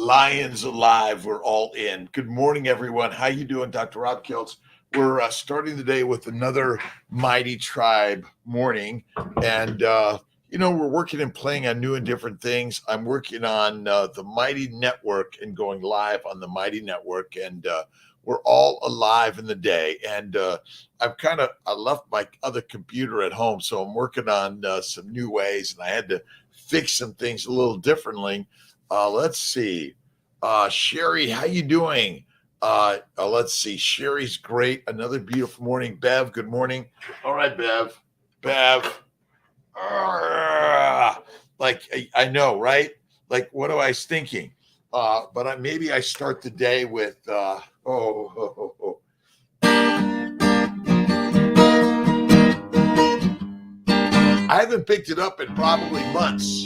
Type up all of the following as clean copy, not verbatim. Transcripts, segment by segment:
Lions alive. We're all in. Good morning, everyone. How you doing, Dr. Rob Kiltz? We're starting the day with another Mighty Tribe morning, and we're working and playing on new and different things. I'm working on the Mighty Network and going live on the Mighty Network, and we're all alive in the day. And I left my other computer at home, so I'm working on some new ways, and I had to fix some things a little differently. Let's see. Sherry, how you doing? Let's see. Sherry's great. Another beautiful morning. Bev, good morning. All right, Bev. Bev. I know, right? Like, what I was thinking? But maybe I start the day with, I haven't picked it up in probably months.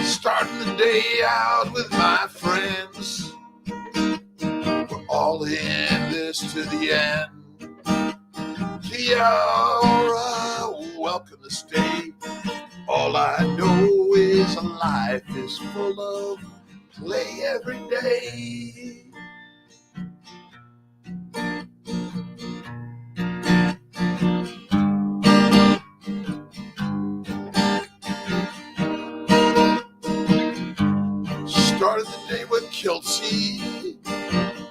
Starting the day out with my friends. We're all in this to the end. Kiara, welcome to stay. All I know is life is full of play every day. Started the day with Kiltz.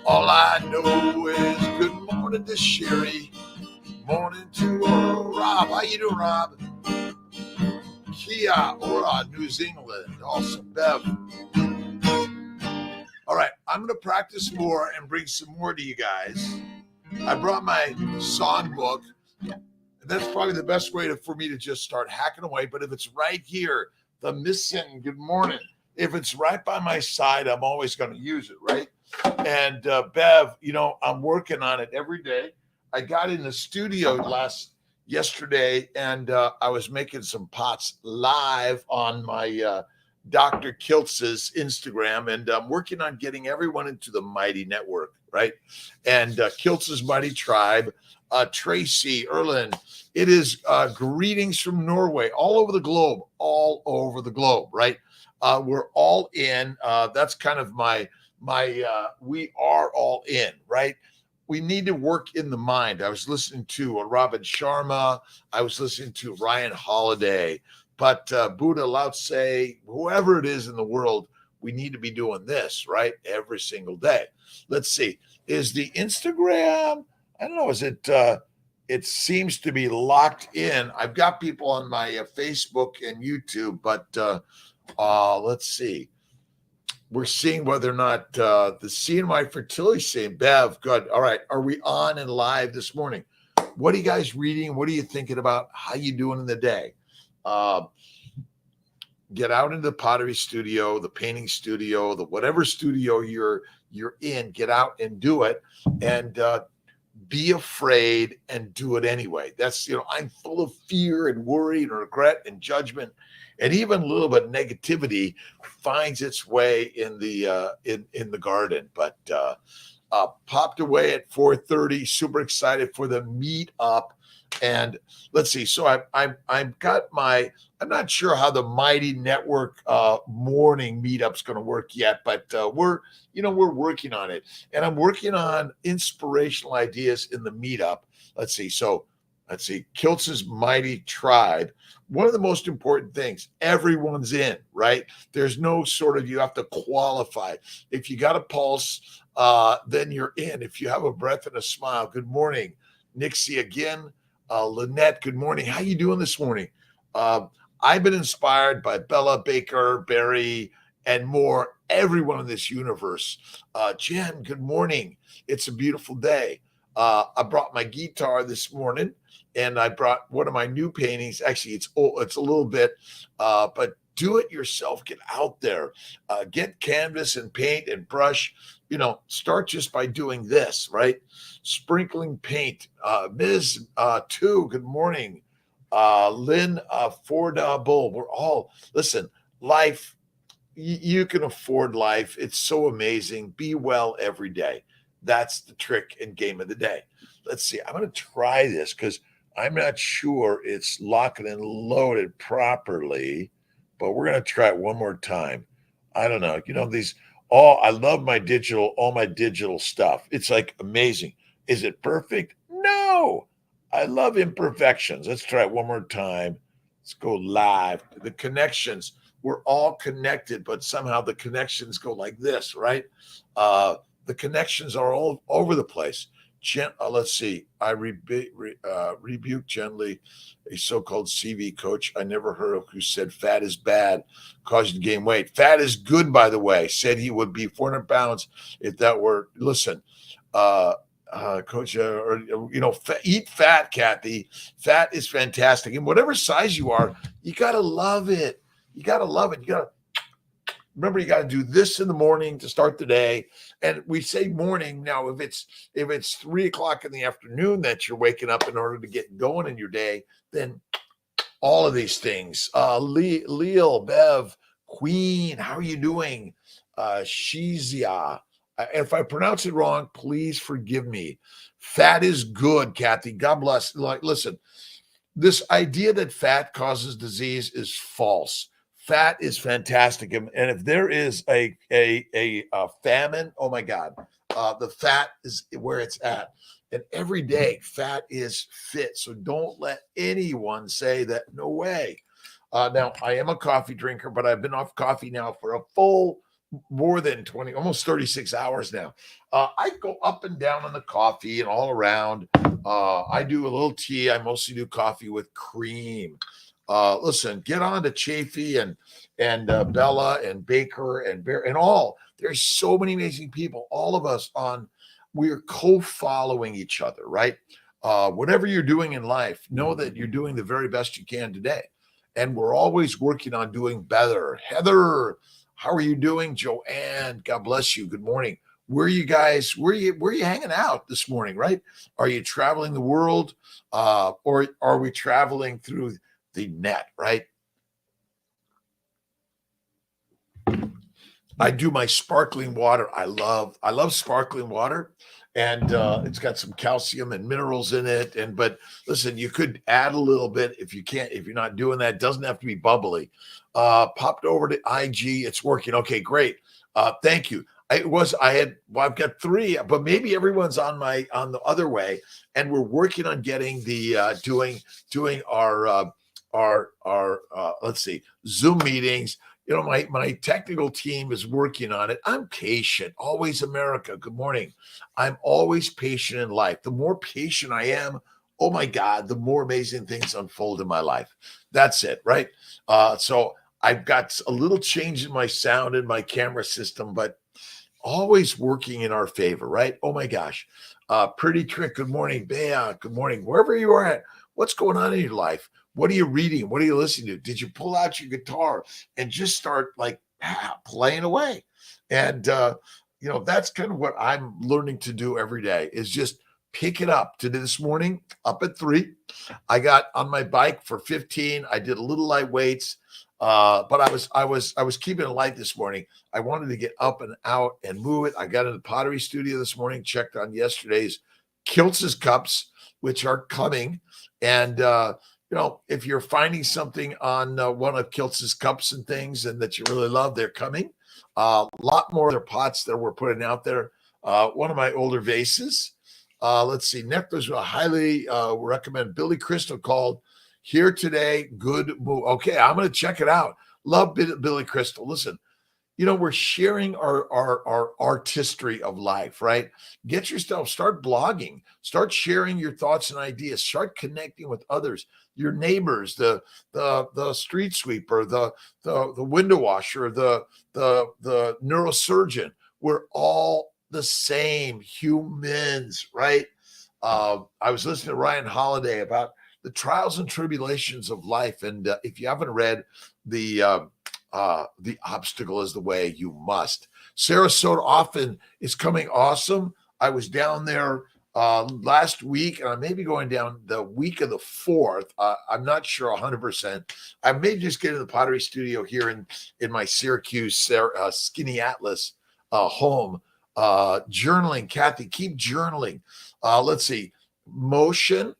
All I know is good morning to Sherry. Morning to Rob. How you doing, Rob? Kia or New Zealand. Awesome, Bev. All right, I'm going to practice more and bring some more to you guys. I brought my songbook. And that's probably the best way for me to just start hacking away. But if it's right here, the missing good morning. If it's right by my side, I'm always going to use it, right? And Bev, I'm working on it every day. I got in the studio yesterday, and I was making some pots live on my Dr. Kiltz's Instagram, and I'm working on getting everyone into the Mighty Network, right? And Kiltz's Mighty Tribe, Tracy, Erlin, it is greetings from Norway, all over the globe, right? We're all in. That's kind of my we are all in, right? We need to work in the mind. I was listening to Robin Sharma. I was listening to Ryan Holiday, but Buddha, Lao Tse, whoever it is in the world, we need to be doing this, right? Every single day. Let's see. Is the Instagram, I don't know, is it, it seems to be locked in. I've got people on my Facebook and YouTube, but let's see. We're seeing whether or not the CNY fertility saying, Bev, good. All right. Are we on and live this morning? What are you guys reading? What are you thinking about? How you doing in the day? Get out into the pottery studio, the painting studio, the whatever studio you're in, get out and do it. And be afraid and do it anyway. That's, I'm full of fear and worry and regret and judgment. And even a little bit of negativity finds its way in the garden. But popped away at 4:30. Super excited for the meetup. And let's see. So I've got I'm not sure how the Mighty Network morning meetup's going to work yet, but we're working on it. And I'm working on inspirational ideas in the meetup. Let's see. Kiltz's Mighty Tribe. One of the most important things, everyone's in, right? There's no sort of, you have to qualify. If you got a pulse, then you're in. If you have a breath and a smile, good morning. Nixie again. Lynette, good morning. How you doing this morning? I've been inspired by Bella, Baker, Barry, and more, everyone in this universe. Jen, good morning. It's a beautiful day. I brought my guitar this morning, and I brought one of my new paintings. Actually, it's a little bit, but do it yourself. Get out there, get canvas and paint and brush. Start just by doing this, right? Sprinkling paint. Ms. 2, good morning. Lynn Ford Bull. We're all, listen, life, you can afford life. It's so amazing. Be well every day. That's the trick and game of the day. Let's see. I'm going to try this because I'm not sure it's locked and loaded properly, but we're going to try it one more time. I don't know. I love all my digital stuff. It's like amazing. Is it perfect? No. I love imperfections. Let's try it one more time. Let's go live. The connections, we're all connected, but somehow the connections go like this, right? The connections are all over the place. Let's see. I rebuke gently a so-called CV coach I never heard of who said fat is bad, cause you to gain weight. Fat is good, by the way. Said he would be 400 pounds if that were. Listen, coach, eat fat, Kathy. Fat is fantastic, and whatever size you are, you gotta love it. You gotta love it. You gotta remember, you got to do this in the morning to start the day. And we say morning now. If it's 3 o'clock in the afternoon that you're waking up in order to get going in your day, then all of these things. Leal, Bev, Queen, how are you doing? Shizia. If I pronounce it wrong, please forgive me. Fat is good, Kathy. God bless. Like, listen, this idea that fat causes disease is false. Fat is fantastic, and if there is a famine, oh my God, the fat is where it's at. And every day, fat is fit. So don't let anyone say that. No way. Now, I am a coffee drinker, but I've been off coffee now for a full more than 20, almost 36 hours now. I go up and down on the coffee and all around. I do a little tea. I mostly do coffee with cream. Listen, get on to Chafee and Bella and Baker and Bear and all. There's so many amazing people. All of us we're co-following each other, right? Whatever you're doing in life, know that you're doing the very best you can today. And we're always working on doing better. Heather, how are you doing? Joanne, God bless you. Good morning. Where are you guys? Where are you hanging out this morning, right? Are you traveling the world? Or are we traveling through the net, right? I do my sparkling water. I love sparkling water, and it's got some calcium and minerals in it. But listen, you could add a little bit if you're not doing that. It doesn't have to be bubbly. Popped over to IG. It's working. Okay, great. Thank you. I've got 3, but maybe everyone's on the other way, and we're working on getting the doing our let's see, Zoom meetings. My technical team is working on it. I'm patient. Always America. Good morning. I'm always patient in life. The more patient I am, oh my God, the more amazing things unfold in my life. That's it, right? So I've got a little change in my sound and my camera system, but always working in our favor, right? Oh my gosh. Pretty Trick, good morning. Bea, good morning. Wherever you are at, what's going on in your life? What are you reading? What are you listening to? Did you pull out your guitar and just start playing away? And, that's kind of what I'm learning to do every day is just pick it up. Today, this morning, up at 3, I got on my bike for 15. I did a little light weights. But I was keeping it light this morning. I wanted to get up and out and move it. I got in the pottery studio this morning, checked on yesterday's Kiltz's cups, which are coming. And, if you're finding something on one of Kiltz's cups and things and that you really love, they're coming. A lot more other pots that we're putting out there. One of my older vases. Let's see. Necklace I highly recommend. Billy Crystal called Here Today. Good move. Okay, I'm going to check it out. Love Billy Crystal. Listen, we're sharing our artistry of life, right? Get yourself, start blogging, start sharing your thoughts and ideas, start connecting with others, your neighbors, the street sweeper, the window washer, the neurosurgeon. We're all the same humans, right? I was listening to Ryan Holiday about the trials and tribulations of life, and if you haven't read the obstacle is the way, you must. Sarasota often is coming awesome. I was down there last week, and I may be going down the week of the 4th. I'm not sure 100%. I may just get in the pottery studio here in my Syracuse Skinny Atlas home. Journaling, Kathy, keep journaling. Let's see. Motion,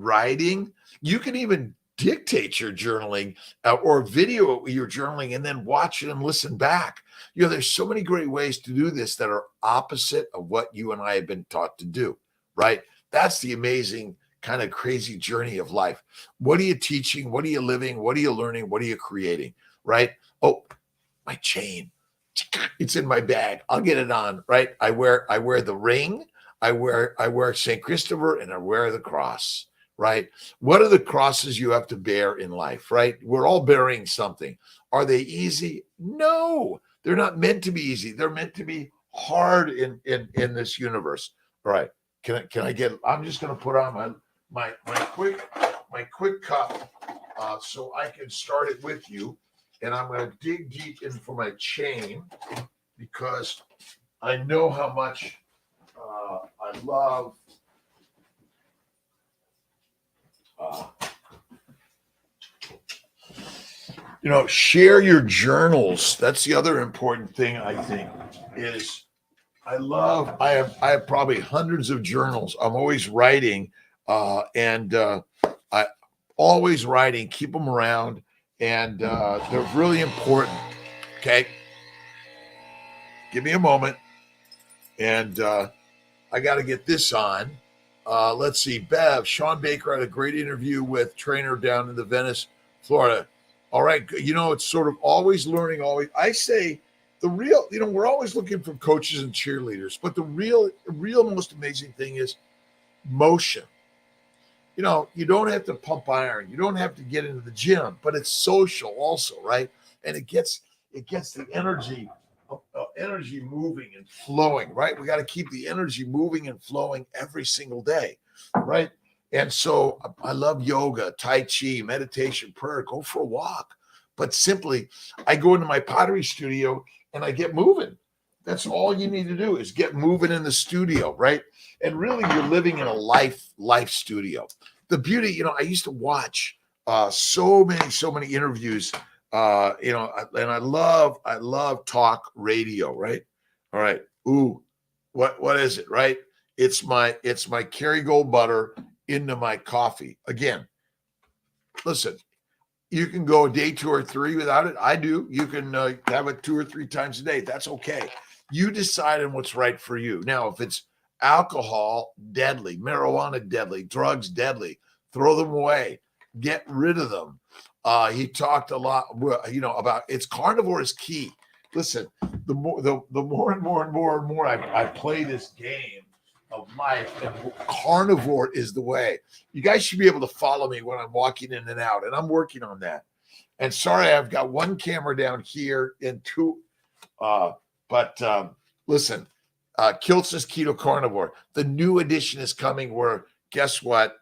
writing. You can even dictate your journaling or video your journaling and then watch it and listen back. There's so many great ways to do this that are opposite of what you and I have been taught to do, right? That's the amazing kind of crazy journey of life. What are you teaching? What are you living? What are you learning? What are you creating, right? Oh, my chain. It's in my bag. I'll get it on, right? I wear the ring. I wear St. Christopher, and I wear the cross, right? What are the crosses you have to bear in life, right? We're all bearing something. Are they easy? No, they're not meant to be easy. They're meant to be hard in this universe. All right. Can I get, I'm just going to put on my quick cup so I can start it with you. And I'm going to dig deep into my chain because I know how much I love share your journals. That's the other important thing, I think, is I have probably hundreds of journals. I'm always writing and I always writing, keep them around. And they're really important. Okay. Give me a moment. And I got to get this on. Let's see. Bev, Sean Baker had a great interview with trainer down in the Venice, Florida. All right. It's sort of always learning, always. I say the real, we're always looking for coaches and cheerleaders, but the real most amazing thing is motion. You don't have to pump iron. You don't have to get into the gym, but it's social also, right? And it gets the energy moving and flowing, right? We got to keep the energy moving and flowing every single day, right? And so I love yoga, Tai Chi, meditation, prayer, go for a walk. But simply, I go into my pottery studio and I get moving. That's all you need to do is get moving in the studio, right? And really, you're living in a life studio. The beauty, I used to watch so many interviews, and I love talk radio, right? All right. Ooh, what is it, right? It's my Kerrygold butter into my coffee. Again, listen, you can go a day 2 or 3 without it. I do. You can have it 2 or 3 times a day. That's okay. You decide on what's right for you. Now, if it's alcohol, deadly, marijuana, deadly, drugs, deadly, throw them away, get rid of them. He talked a lot, about it's carnivore is key. Listen, the more and more I play this game of life, and carnivore is the way. You guys should be able to follow me when I'm walking in and out, and I'm working on that. And sorry, I've got one camera down here and 2, but listen, Kiltz's Keto Carnivore. The new edition is coming where, guess what?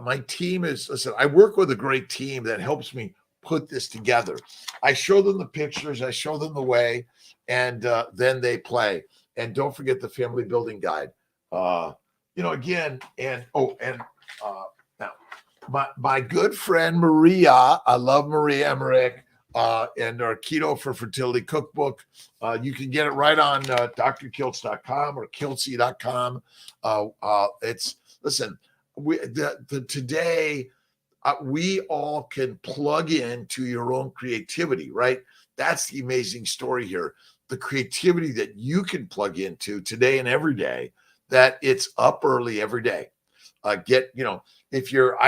My team is, listen, I work with a great team that helps me put this together. I show them the pictures, I show them the way, and then they play. And don't forget the family building guide. Again, and now my good friend Maria, I love Maria Emmerich, and our Keto for Fertility cookbook. You can get it right on drkiltz.com or kiltzy.com. Listen, today we all can plug into your own creativity, right? That's the amazing story here. The creativity that you can plug into today and every day, that it's up early every day. I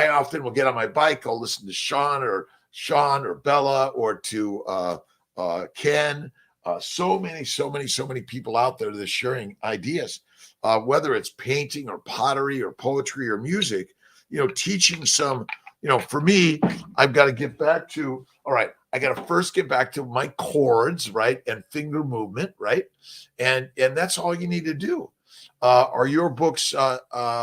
often will get on my bike, I'll listen to Sean or Bella or to Ken. So many people out there that are sharing ideas, whether it's painting or pottery or poetry or music, teaching some, for me, I've got to get back to, all right, I got to first get back to my chords, right? And finger movement, right? And that's all you need to do. Are your books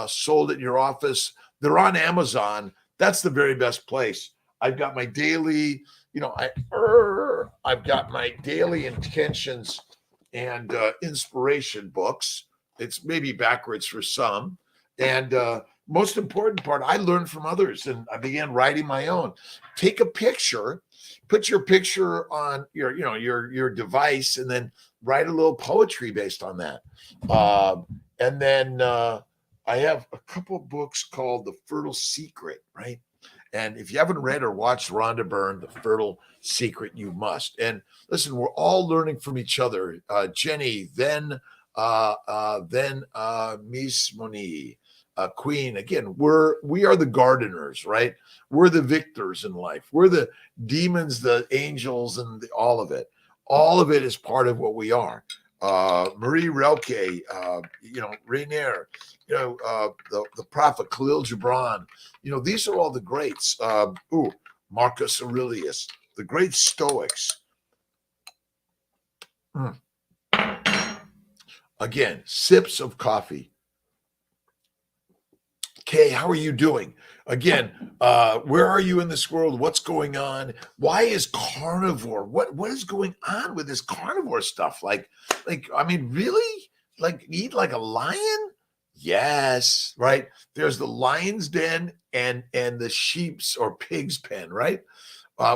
sold at your office? They're on Amazon. That's the very best place. I've got my daily, I've got my daily intentions and inspiration books. It's maybe backwards for some. And most important part, I learned from others and I began writing my own. Take a picture, put your picture on your device, and then write a little poetry based on that. And then I have a couple of books called The Fertile Secret, right? And if you haven't read or watched Rhonda Byrne, The Fertile Secret, you must. And listen, we're all learning from each other. Jenny, then Miss Moni, Queen. Again, we are the gardeners, right? We're the victors in life. We're the demons, the angels, and all of it. All of it is part of what we are. Marie Relke, Rainier, the prophet Khalil Gibran. These are all the greats. Marcus Aurelius, the great Stoics. Again, sips of coffee. Kay, how are you doing? Again, where are you in this world? What's going on? Why is carnivore? What is going on with this carnivore stuff? Like, I mean, really? Like, eat like a lion? Yes, right. There's the lion's den and the sheep's or pig's pen, right?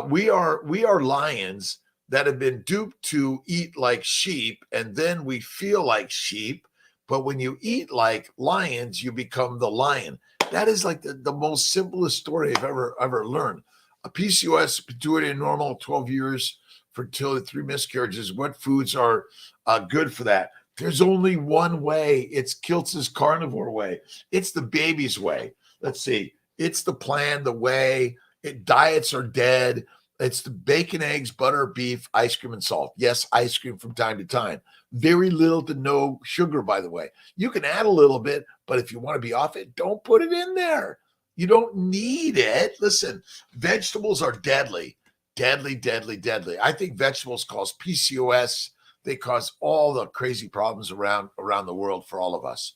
We are lions that have been duped to eat like sheep, and then we feel like sheep. But when you eat like lions, you become the lion. That is like the most simplest story I've ever learned. A PCOS, pituitary normal, 12 years, fertility, 3 miscarriages. What foods are good for that? There's only one way. It's Kiltz's carnivore way. It's the baby's way. Let's see. It's the plan, the way. Diets are dead. It's the bacon, eggs, butter, beef, ice cream, and salt. Yes, ice cream from time to time. Very little to no sugar, by the way. You can add a little bit, but if you want to be off it, don't put it in there. You don't need it. Listen, vegetables are deadly. Deadly, deadly, deadly. I think vegetables cause PCOS. They cause all the crazy problems around the world for all of us.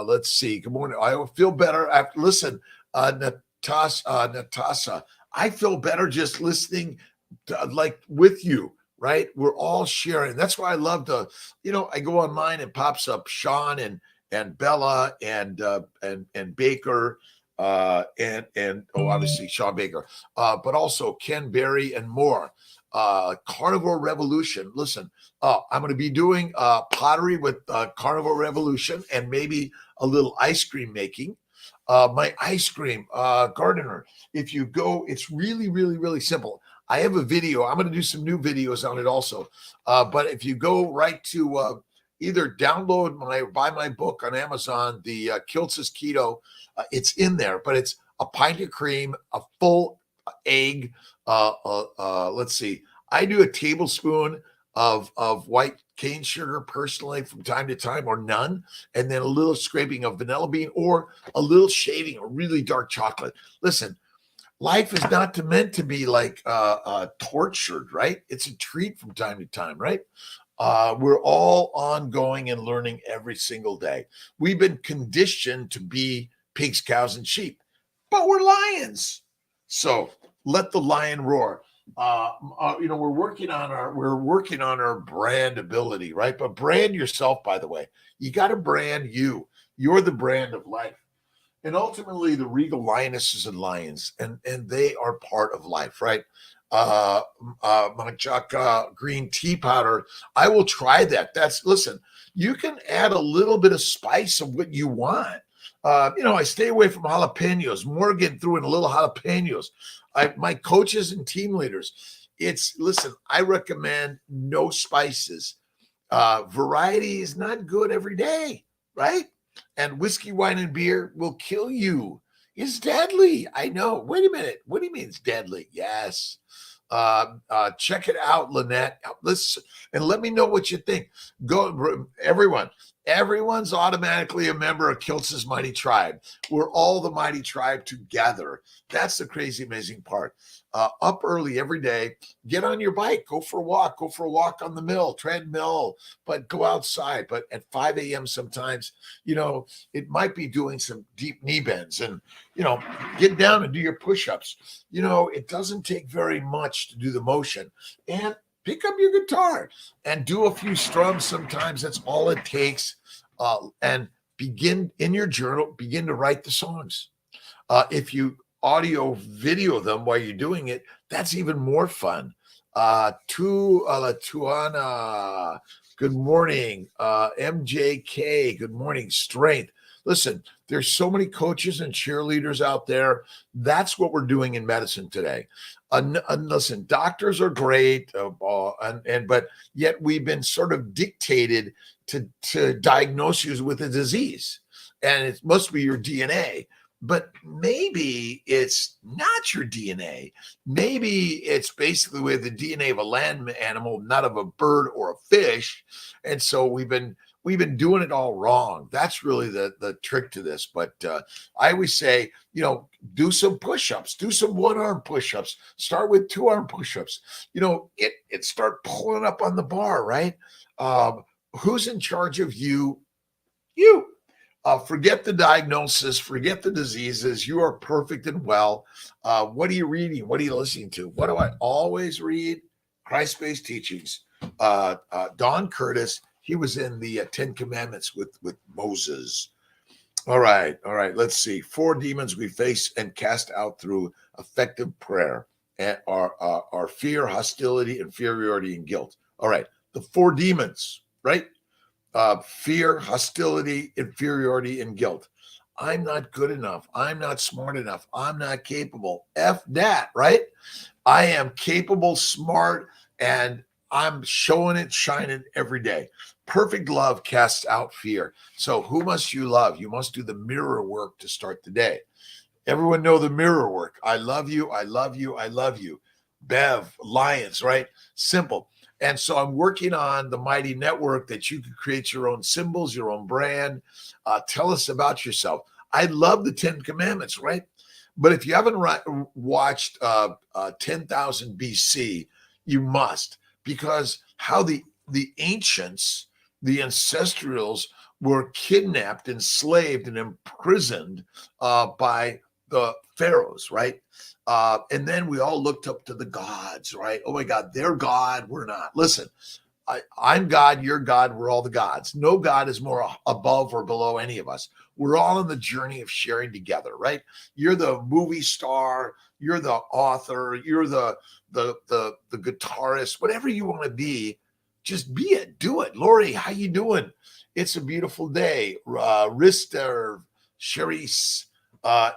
Let's see. Good morning. I feel better after listen, Natasha. I feel better just listening to, like with you, right? We're all sharing. That's why I love to, I go online and pops up Sean and Bella and Baker and obviously Sean Baker, but also Ken Berry and more. Carnival Revolution. Listen, I'm going to be doing pottery with Carnival Revolution and maybe a little ice cream making. My ice cream gardener. If you go, it's really, really, really simple. I have a video. I'm going to do some new videos on it also. But if you go right to either download buy my book on Amazon, the Kiltz's Keto, it's in there. But it's a pint of cream, a full egg. Let's see. I do a tablespoon of white cane sugar personally from time to time, or none, and then a little scraping of vanilla bean or a little shaving of really dark chocolate. Listen, life is not meant to be like tortured, right? It's a treat from time to time, right? We're all ongoing and learning every single day. We've been conditioned to be pigs, cows, and sheep, but we're lions. So let the lion roar. We're working on our brandability, right? But brand yourself, by the way. You got to brand you. You're the brand of life. And ultimately, the regal lionesses and lions, and they are part of life, right? Manchaka green tea powder. I will try that. Listen, you can add a little bit of spice of what you want. I stay away from jalapenos. Morgan threw in a little jalapenos. My coaches and team leaders, listen, I recommend no spices. Variety is not good every day, right? And whiskey, wine, and beer will kill you. It's deadly. I know. Wait a minute. What do you mean it's deadly? Yes. Check it out, Lynette. And let me know what you think. Go, everyone. Everyone's automatically a member of Kiltz's Mighty Tribe. We're all the Mighty Tribe together. That's the crazy, amazing part. Up early every day, get on your bike, go for a walk on the treadmill, but go outside. But at 5 a.m. sometimes, it might be doing some deep knee bends and, get down and do your push-ups. It doesn't take very much to do the motion. And pick up your guitar and do a few strums sometimes. That's all it takes. And begin in your journal, begin to write the songs. If you audio video them while you're doing it, that's even more fun. Tuana, Good morning. MJK, good morning. Strength. Listen, there's so many coaches and cheerleaders out there. That's what we're doing in medicine today. Listen, doctors are great, but yet we've been sort of dictated to diagnose you with a disease, and it must be your DNA. But maybe it's not your DNA. Maybe it's basically with the DNA of a land animal, not of a bird or a fish. And so we've been doing it all wrong. That's really the trick to this. But I always say, do some push-ups, do some one-arm push-ups, start with two-arm push-ups. It start pulling up on the bar, right? Who's in charge of you? You. Forget the diagnosis, forget the diseases. You are perfect and well. What are you reading? What are you listening to? What do I always read? Christ-based teachings. Don Curtis, he was in the 10 Commandments with Moses. All right. Let's see. 4 demons we face and cast out through effective prayer and are fear, hostility, inferiority, and guilt. All right. The 4 demons, right? Fear, hostility, inferiority, and guilt. I'm not good enough. I'm not smart enough. I'm not capable. F that, right? I am capable, smart, and I'm showing it, shining every day. Perfect love casts out fear. So who must you love? You must do the mirror work to start the day. Everyone know the mirror work. I love you. I love you. I love you. Bev, Lions, right? Simple. And so I'm working on the mighty network that you can create your own symbols, your own brand. Tell us about yourself. I love the 10 Commandments, right? But if you haven't watched 10,000 BC, you must, because how the ancients, the ancestrals were kidnapped, enslaved, and imprisoned by the pharaohs, right? And then we all looked up to the gods, right? Oh my God, they're God, we're not. Listen, I'm God, you're God, we're all the gods. No God is more above or below any of us. We're all on the journey of sharing together, right? You're the movie star, you're the author, you're the guitarist, whatever you want to be, just be it, do it. Lori, how you doing? It's a beautiful day. Rister, Cherise,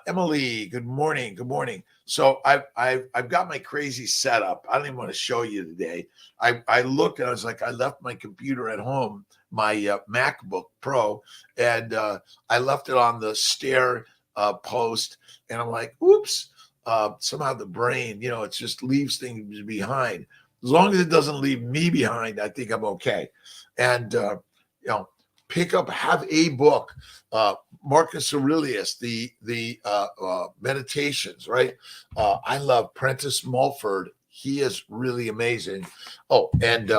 Emily, good morning. So I've got my crazy setup. I don't even want to show you today. I looked and I was like, I left my computer at home, my MacBook Pro, and I left it on the stair post. And I'm like, oops. Somehow the brain, it just leaves things behind. As long as it doesn't leave me behind, I think I'm okay. And have a book. Marcus Aurelius, the Meditations, right? I love Prentice Mulford. He is really amazing. Oh, and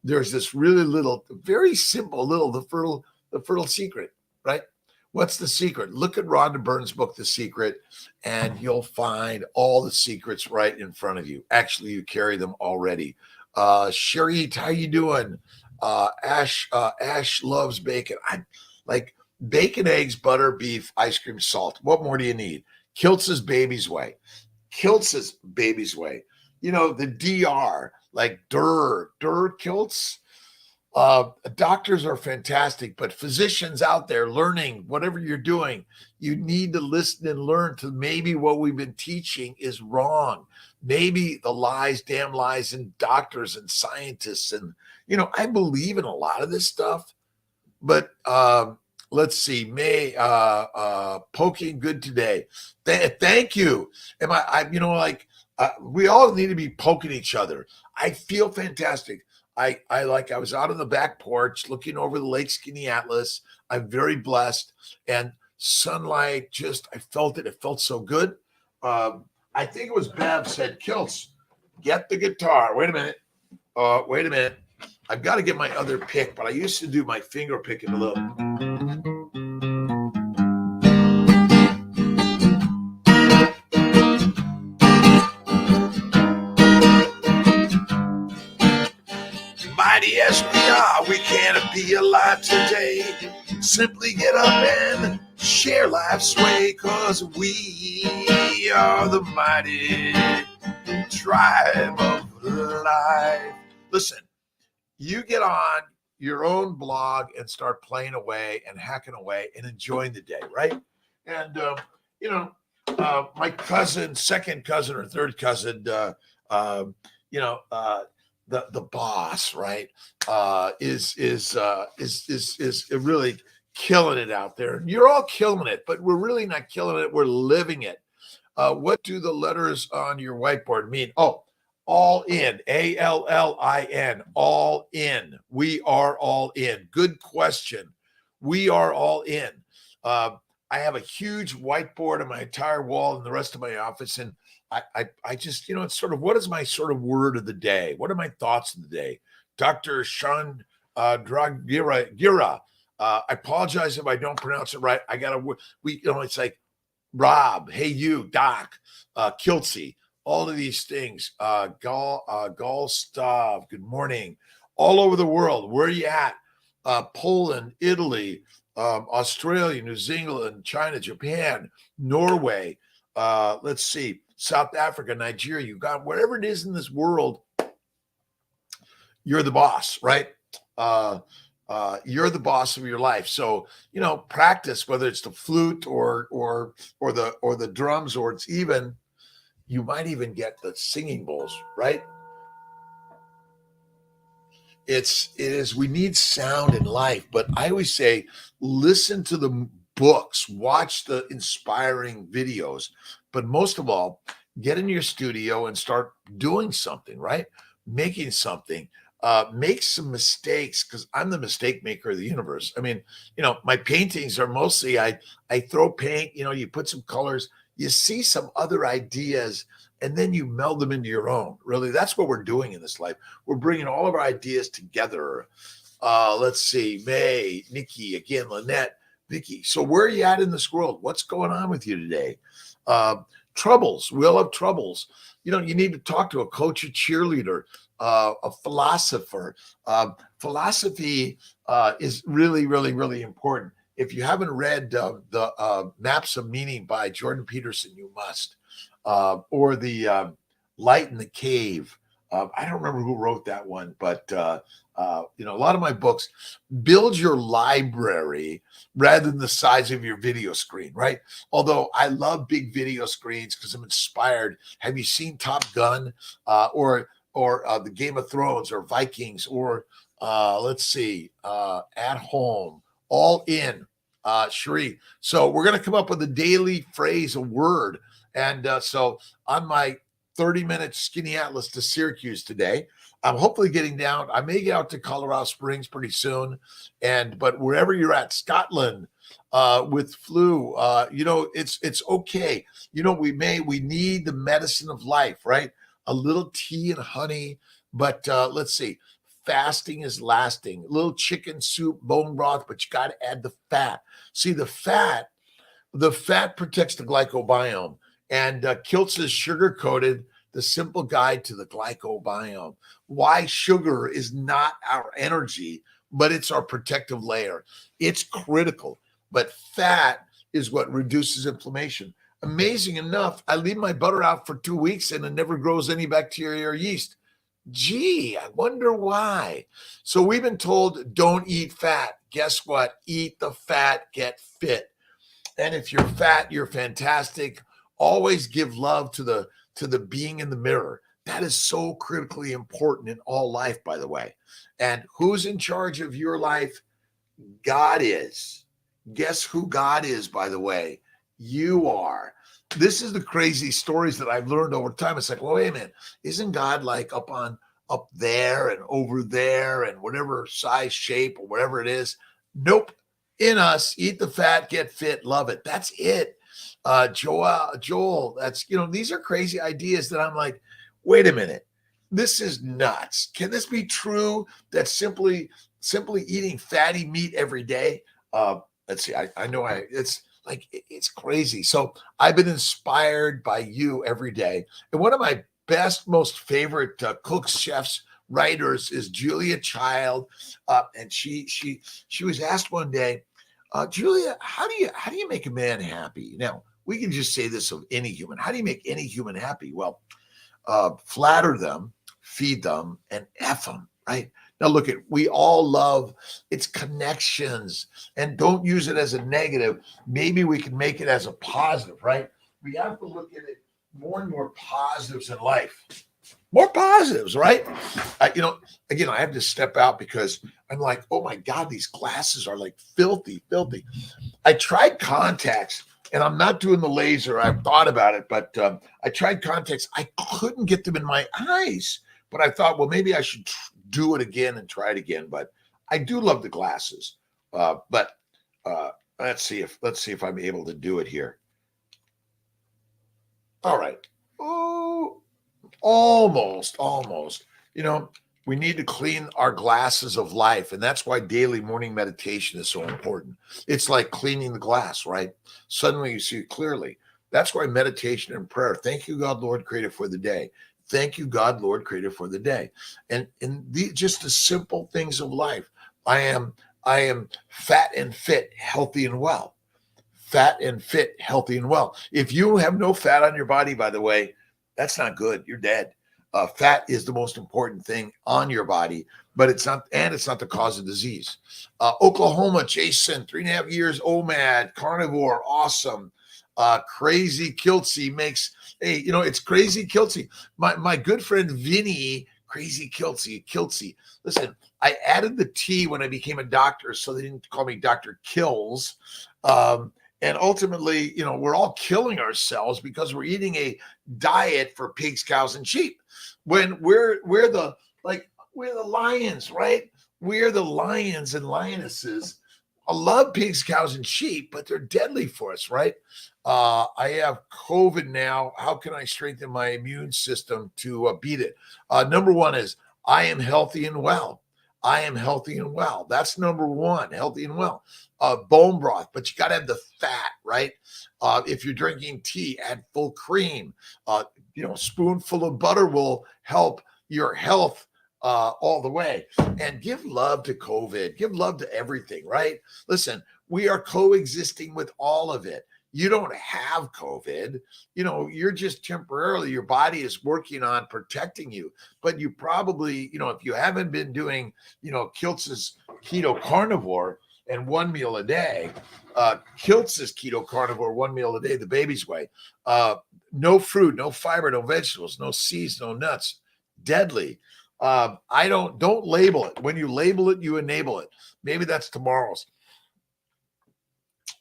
there's this really little, very simple little, the fertile secret, right? What's the secret? Look at Rhonda Byrne's book, The Secret, and you'll find all the secrets right in front of you. Actually, you carry them already. Cherie, how you doing? Ash loves bacon. I like bacon, eggs, butter, beef, ice cream, salt. What more do you need? Kiltz's Baby's Way. Kiltz's Baby's Way. The DR, like Kiltz. Doctors are fantastic, but physicians out there learning, whatever you're doing, you need to listen and learn to maybe what we've been teaching is wrong. Maybe the damn lies in doctors and scientists. And, I believe in a lot of this stuff, but let's see, poking good today. Thank you. We all need to be poking each other. I feel fantastic. I was out on the back porch looking over the Lake Skinny-Atlas. I'm very blessed, and sunlight I felt it. It felt so good. I think it was Bev said, Kiltz, get the guitar. Wait a minute. I've got to get my other pick, but I used to do my finger picking a little. Mighty as we are, we can't be alive today. Simply get up and share life's way, 'cause we are the mighty tribe of life. Listen, you get on, your own blog and start playing away and hacking away and enjoying the day, right? And my cousin, second cousin or third cousin, you know, the boss, right, is really killing it out there. And you're all killing it, but we're really not killing it. We're living it. What do the letters on your whiteboard mean? Oh, all in, ALLIN, all in. We are all in. Good question. We are all in. I have a huge whiteboard on my entire wall and the rest of my office. And I just, it's sort of, what is my sort of word of the day? What are my thoughts of the day? Dr. Sean Dragira. I apologize if I don't pronounce it right. I got to, it's like Rob, hey, you, Doc, Kiltz, all of these things, Galstav, good morning, all over the world. Where are you at? Poland, Italy, Australia, New Zealand, China, Japan, Norway, let's see, South Africa, Nigeria, Uganda, wherever it is in this world, you're the boss, right? You're the boss of your life. So, practice, whether it's the flute or the drums, or it's even, you might even get the singing bowls, right? We need sound in life, but I always say, listen to the books, watch the inspiring videos, but most of all, get in your studio and start doing something, right? Making something. Make some mistakes, because I'm the mistake maker of the universe. I mean, my paintings are mostly, I throw paint, you put some colors, you see some other ideas, and then you meld them into your own. Really, that's what we're doing in this life. We're bringing all of our ideas together. Let's see, May, Nikki, again, Lynette, Vicky. So where are you at in this world? What's going on with you today? Troubles. We all have troubles. You need to talk to a coach, a cheerleader, a philosopher. Philosophy is really, really, really important. If you haven't read the Maps of Meaning by Jordan Peterson, you must. Or the Light in the Cave. I don't remember who wrote that one, but a lot of my books. Build your library rather than the size of your video screen, right? Although I love big video screens because I'm inspired. Have you seen Top Gun or the Game of Thrones or Vikings or let's see, At Home, All In, Cherie. So we're going to come up with a daily phrase, a word. And so on my 30-minute skinny atlas to Syracuse today, I'm hopefully getting down. I may get out to Colorado Springs pretty soon. But wherever you're at, Scotland, with flu, it's okay. We need the medicine of life, right? A little tea and honey, but let's see. Fasting is lasting. A little chicken soup, bone broth, but you got to add the fat. See, the fat protects the glycobiome. And Kiltz is sugar-coated, the simple guide to the glycobiome. Why sugar is not our energy, but it's our protective layer. It's critical. But fat is what reduces inflammation. Amazing enough, I leave my butter out for 2 weeks and it never grows any bacteria or yeast. Gee, I wonder why. So we've been told, don't eat fat. Guess what? Eat the fat, get fit. And if you're fat, you're fantastic. Always give love to the being in the mirror. That is so critically important in all life, by the way. And who's in charge of your life? God is. Guess who God is, by the way? You are. This is the crazy stories that I've learned over time. It's like, well, wait a minute. Isn't God like up there and over there and whatever size, shape, or whatever it is? Nope. In us, eat the fat, get fit, love it. That's it. Joel, that's, these are crazy ideas that I'm like, wait a minute. This is nuts. Can this be true that simply eating fatty meat every day? Let's see. I know it's crazy. So I've been inspired by you every day. And one of my best, most favorite cooks, chefs, writers is Julia Child. And she was asked one day, Julia, how do you make a man happy? Now, we can just say this of any human. How do you make any human happy? Well, flatter them, feed them, and F them, right? Now, look at, we all love its connections, and don't use it as a negative. Maybe we can make it as a positive, right? We have to look at it more and more positives in life. More positives, right? Again, I have to step out because I'm like, oh my God, these glasses are like filthy, filthy. I tried contacts, and I'm not doing the laser. I've thought about it, but I tried contacts. I couldn't get them in my eyes, but I thought, well, maybe I should do it again and try it again. But I do love the glasses. But let's see if I'm able to do it here. All right. Oh, almost. We need to clean our glasses of life. And that's why daily morning meditation is so important. It's like cleaning the glass, right? Suddenly you see it clearly. That's why meditation and prayer. Thank you, God, Lord, creator, for the day. Thank you, God, Lord, creator, for the day. And just the simple things of life. I am fat and fit, healthy and well. Fat and fit, healthy and well. If you have no fat on your body, by the way, that's not good. You're dead. Fat is the most important thing on your body, but it's not the cause of disease. Oklahoma, Jason, 3.5 years, OMAD, Carnivore, awesome. Crazy Kiltz makes, hey, it's Crazy Kiltz. My good friend Vinny, Crazy Kiltz. Listen, I added the T when I became a doctor, so they didn't call me Dr. Kills. And ultimately, we're all killing ourselves because we're eating a diet for pigs, cows, and sheep. When we're the lions, right? We're the lions and lionesses. I love pigs, cows, and sheep, but they're deadly for us, right? I have COVID now. How can I strengthen my immune system to beat it? Number one is I am healthy and well. I am healthy and well. That's number one, healthy and well. Bone broth, but you got to have the fat, right? If you're drinking tea, add full cream. A spoonful of butter will help your health all the way. And give love to COVID. Give love to everything, right? Listen, we are coexisting with all of it. You don't have COVID. You're just temporarily, your body is working on protecting you. But you probably, if you haven't been doing, Kiltz's keto carnivore and 1 meal a day, Kiltz's keto carnivore, 1 meal a day, the baby's way, no fruit, no fiber, no vegetables, no seeds, no nuts, deadly. Don't label it. When you label it, you enable it. Maybe that's tomorrow's.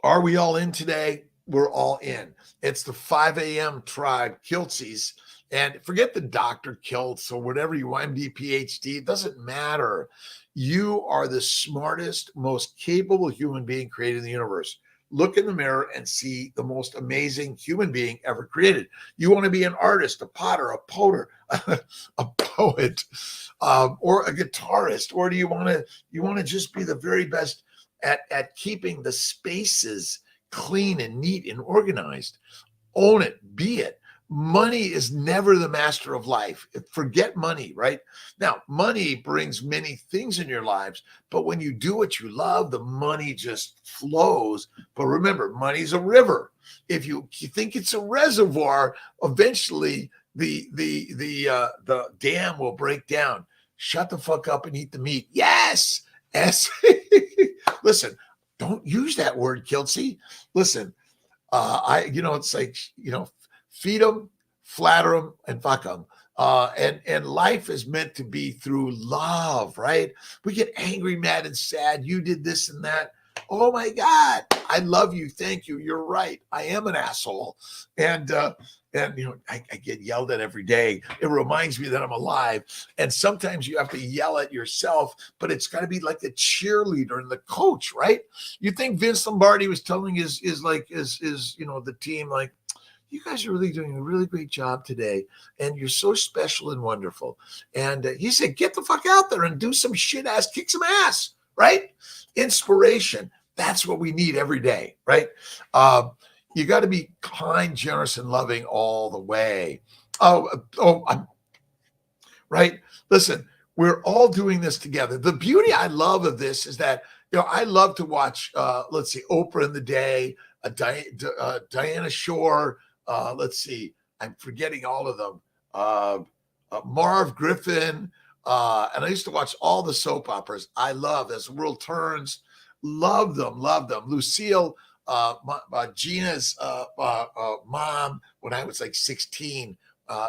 Are we all in today? We're all in. It's the 5 a.m. tribe, Kiltzs. And forget the Dr. Kiltz or whatever you want, MD, PhD. It doesn't matter. You are the smartest, most capable human being created in the universe. Look in the mirror and see the most amazing human being ever created. You want to be an artist, a potter, a poter, a poet, or a guitarist, or do you want to just be the very best at keeping the spaces clean and neat and organized? Own it, be it. Money is never the master of life. Forget money, right? Now, money brings many things in your lives, but when you do what you love, the money just flows. But remember, money's a river. If you think it's a reservoir, eventually the dam will break down. Shut the fuck up and eat the meat. Yes. Listen, don't use that word, Kiltz. Listen, it's like, feed them, flatter them, and fuck them. And life is meant to be through love, right? We get angry, mad, and sad. You did this and that. Oh my God, I love you. Thank you. You're right. I am an asshole. And I get yelled at every day. It reminds me that I'm alive. And sometimes you have to yell at yourself, but it's got to be like the cheerleader and the coach, right? You think Vince Lombardi was telling his the team, like, you guys are really doing a really great job today, and you're so special and wonderful. And he said, get the fuck out there and do some shit ass, kick some ass, right? Inspiration. That's what we need every day, right? You got to be kind, generous, and loving all the way. Right? Listen, we're all doing this together. The beauty I love of this is that, I love to watch, let's see, Oprah in the Day, Diana Shore, let's see, I'm forgetting all of them. Marv Griffin, And I used to watch all the soap operas. I love As the World Turns. Love them, love them. Lucille, Gina's mom, when I was like 16,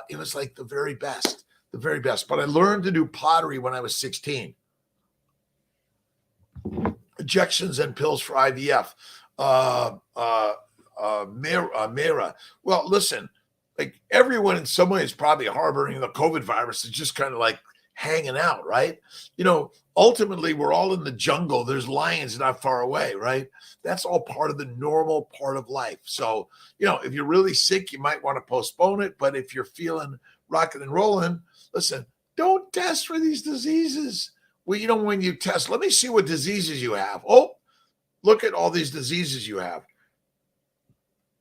it was like the very best, the very best. But I learned to do pottery when I was 16. Injections and pills for IVF. Mera. Well, listen, like everyone in some ways probably harboring the COVID virus is just kind of like hanging out, right? You know, ultimately we're all in the jungle. There's lions not far away, right? That's all part of the normal part of life. So, you know, if you're really sick, you might want to postpone it. But if you're feeling rocking and rolling, listen, don't test for these diseases. Well, you know, when you test, let me see what diseases you have. Oh, look at all these diseases you have.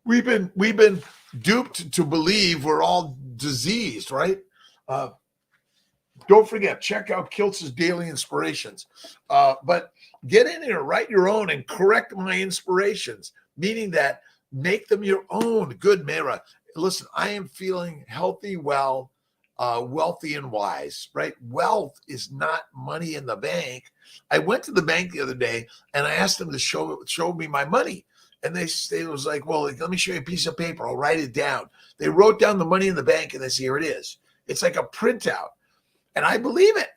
We've been duped to believe we're all diseased, right? Don't forget, check out Kiltz's Daily Inspirations. But get in here, write your own, and correct my inspirations, meaning that make them your own. Good, Mera. Listen, I am feeling healthy, well, wealthy, and wise, right? Wealth is not money in the bank. I went to the bank the other day, and I asked them to show me my money. And they was like, well, let me show you a piece of paper. I'll write it down. They wrote down the money in the bank, and they say, here it is. It's like a printout. And I believe it,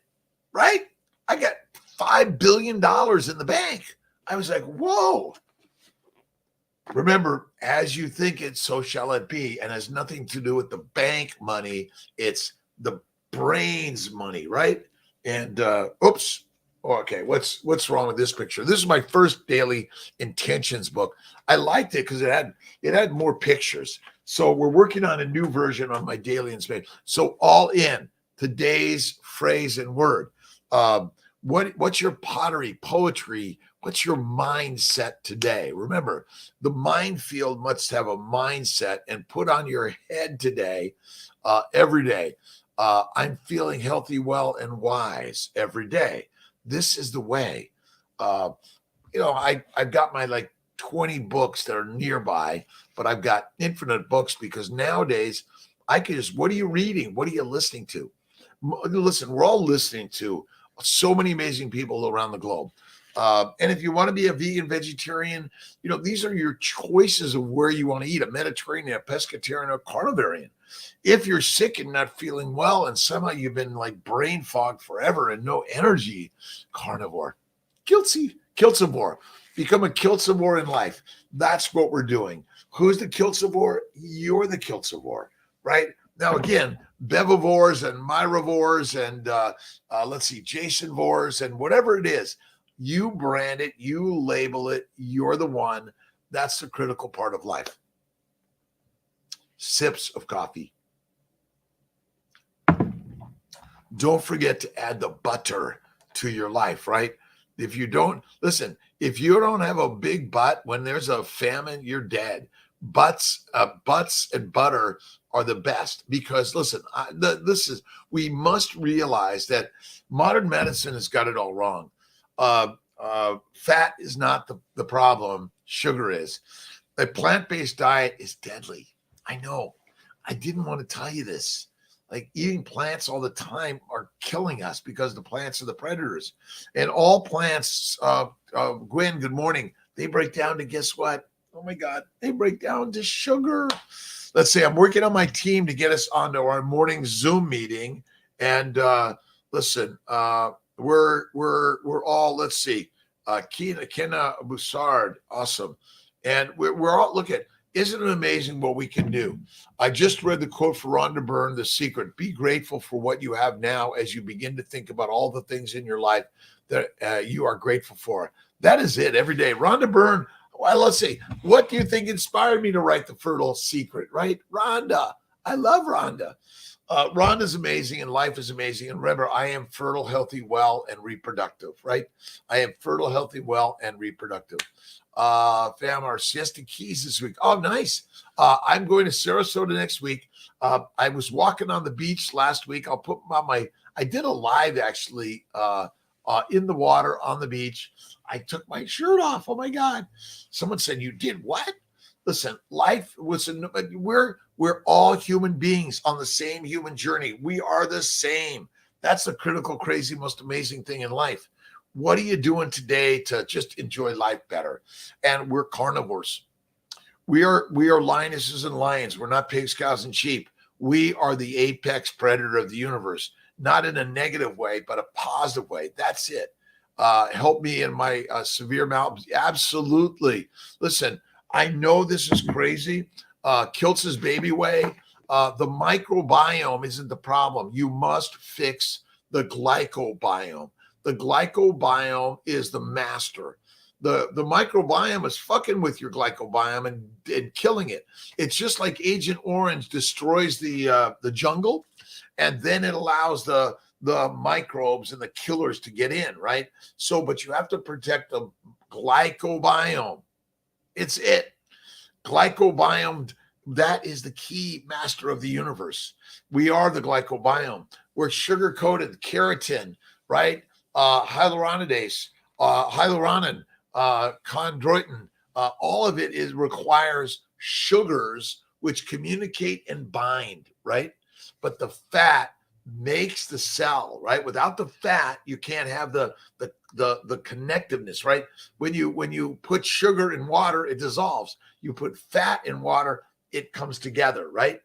right? I got $5 billion in the bank. I was like, whoa. Remember, as you think it, so shall it be. And has nothing to do with the bank money. It's the brain's money, right? And oops. Okay, what's wrong with this picture? This is my first daily intentions book. I liked it because it had more pictures. So we're working on a new version on my daily inspiration. So all in today's phrase and word. What's your pottery, poetry? What's your mindset today? Remember, the minefield must have a mindset and put on your head today, every day. I'm feeling healthy, well, and wise every day. This is the way. You know, I've got my like 20 books that are nearby, but I've got infinite books because nowadays I can just, what are you reading? What are you listening to? Listen, we're all listening to so many amazing people around the globe. And if you want to be a vegan, vegetarian, you know, these are your choices of where you want to eat, a Mediterranean, a pescatarian, or carnivorian. If you're sick and not feeling well and somehow you've been like brain fogged forever and no energy, carnivore, Kiltzivore, become a Kiltzivore in life. That's what we're doing. Who's the Kiltzivore? You're the Kiltzivore, right? Now, again, Bevivores and Myravores and let's see, Jasonvores and whatever it is, you brand it, you label it, you're the one. That's the critical part of life. Sips of coffee. Don't forget to add the butter to your life, right? If you don't, listen, if you don't have a big butt, when there's a famine, you're dead. Butts and butter are the best because listen, we must realize that modern medicine has got it all wrong. Fat is not the problem. Sugar is. A plant-based diet is deadly. I know. I didn't want to tell you this. Like eating plants all the time are killing us because the plants are the predators. And all plants, Gwen, good morning. They break down to guess what? Oh my God, they break down to sugar. Let's say I'm working on my team to get us onto our morning Zoom meeting. And listen, we're all, let's see, Kenna Boussard, awesome. And we're all, look at, isn't it amazing what we can do? I just read the quote for Rhonda Byrne, The Secret. Be grateful for what you have now as you begin to think about all the things in your life that you are grateful for. That is it every day. Rhonda Byrne, well, let's see. What do you think inspired me to write The Fertile Secret, right? Rhonda. I love Rhonda. Rhonda's amazing and life is amazing. And remember, I am fertile, healthy, well, and reproductive, right? I am fertile, healthy, well, and reproductive. Fam, our Siesta Keys this week. Oh, nice. I'm going to Sarasota next week. I was walking on the beach last week. I'll put on I did a live actually in the water on the beach. I took my shirt off. Oh my God. Someone said, you did what? Listen, life was, we're all human beings on the same human journey. We are the same. That's the critical, crazy, most amazing thing in life. What are you doing today to just enjoy life better? And we're carnivores. We are lionesses and lions. We're not pigs, cows, and sheep. We are the apex predator of the universe, not in a negative way, but a positive way. That's it. Help me in my severe mal. Absolutely. Listen, I know this is crazy. Kiltz's baby way. The microbiome isn't the problem. You must fix the glycobiome. The glycobiome is the master. The microbiome is fucking with your glycobiome and killing it. It's just like Agent Orange destroys the jungle, and then it allows the microbes and the killers to get in, right? So, but you have to protect the glycobiome. It's it. Glycobiome, that is the key master of the universe. We are the glycobiome. We're sugar-coated keratin, right? Hyaluronidase, hyaluronin, chondroitin, all of it requires sugars which communicate and bind, right? But the fat makes the cell, right? Without the fat, you can't have the connectiveness, right? When you put sugar in water, it dissolves. You put fat in water, it comes together, right?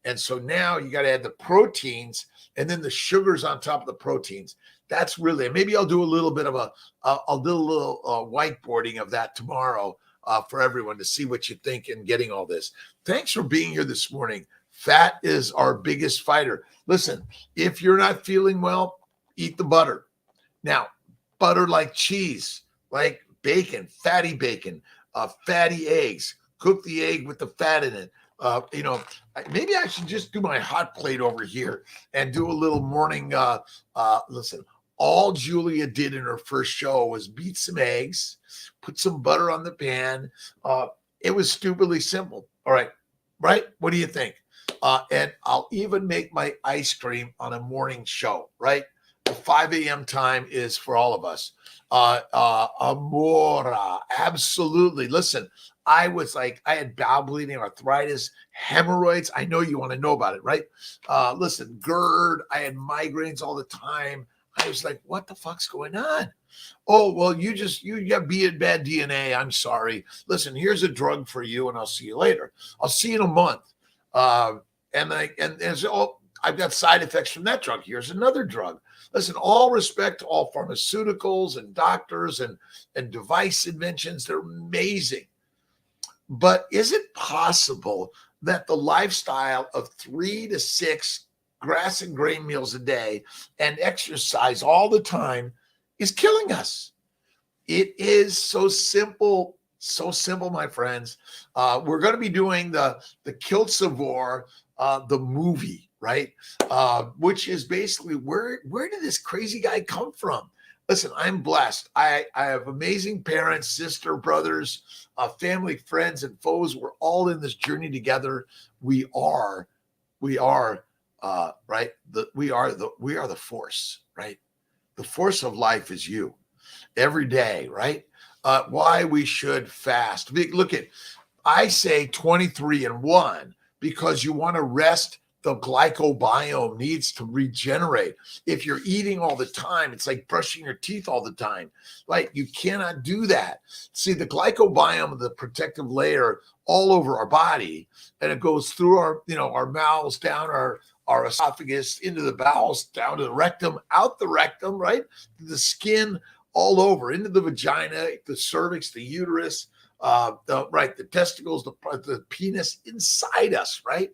And so now you got to add the proteins and then the sugars on top of the proteins. That's really, maybe I'll do a little bit of I'll do a little whiteboarding of that tomorrow for everyone to see what you think and getting all this. Thanks for being here this morning. Fat is our biggest fighter. Listen, if you're not feeling well, eat the butter. Now, butter like cheese, like bacon, fatty eggs. Cook the egg with the fat in it. Maybe I should just do my hot plate over here and do a little morning. Listen, all Julia did in her first show was beat some eggs, put some butter on the pan. It was stupidly simple. All right. Right? What do you think? And I'll even make my ice cream on a morning show, right? The 5 a.m. time is for all of us. Amora, absolutely. Listen, I had bowel bleeding, arthritis, hemorrhoids. I know you want to know about it, right? Listen, GERD, I had migraines all the time. I was like, what the fuck's going on? Oh, well, you have bad DNA. I'm sorry. Listen, here's a drug for you, and I'll see you later. I'll see you in a month. I've got side effects from that drug. Here's another drug. Listen, all respect to all pharmaceuticals and doctors and device inventions. They're amazing. But is it possible that the lifestyle of 3 to 6 grass and grain meals a day and exercise all the time is killing us? It is so simple, my friends. We're going to be doing the Kiltzivore, the movie, right? Which is basically where did this crazy guy come from? Listen, I'm blessed. I have amazing parents, sister, brothers, family, friends, and foes. We're all in this journey together. We are right. We are the force, right? The force of life is you every day, right? Why we should fast. Look at, I say 23-1 because you want to rest. The glycobiome needs to regenerate. If you're eating all the time, it's like brushing your teeth all the time. Like, you cannot do that. See, the glycobiome, the protective layer all over our body, and it goes through our mouths, down our esophagus, into the bowels, down to the rectum, out the rectum, right? The skin, all over, into the vagina, the cervix, the uterus, the testicles, the penis, inside us, right?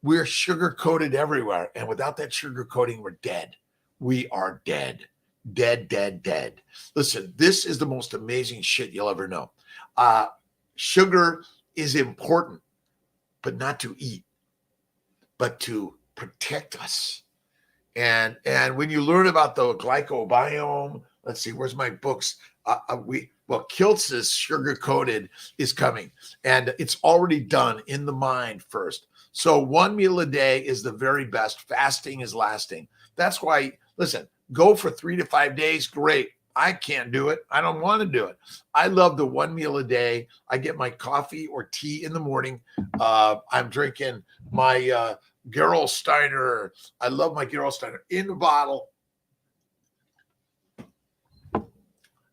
We're sugar-coated everywhere. And without that sugar coating, we're dead. We are dead. Dead, dead, dead. Listen, this is the most amazing shit you'll ever know. Sugar is important, but not to eat, but to protect us. And when you learn about the glycobiome, let's see, where's my books? Kiltz's sugar-coated is coming, and it's already done in the mind first. So 1 meal a day is the very best. Fasting is lasting. That's why, listen, go for 3 to 5 days. Great. I can't do it. I don't want to do it. I love the 1 meal a day. I get my coffee or tea in the morning. I'm drinking my Gerolsteiner. I love my Gerolsteiner in the bottle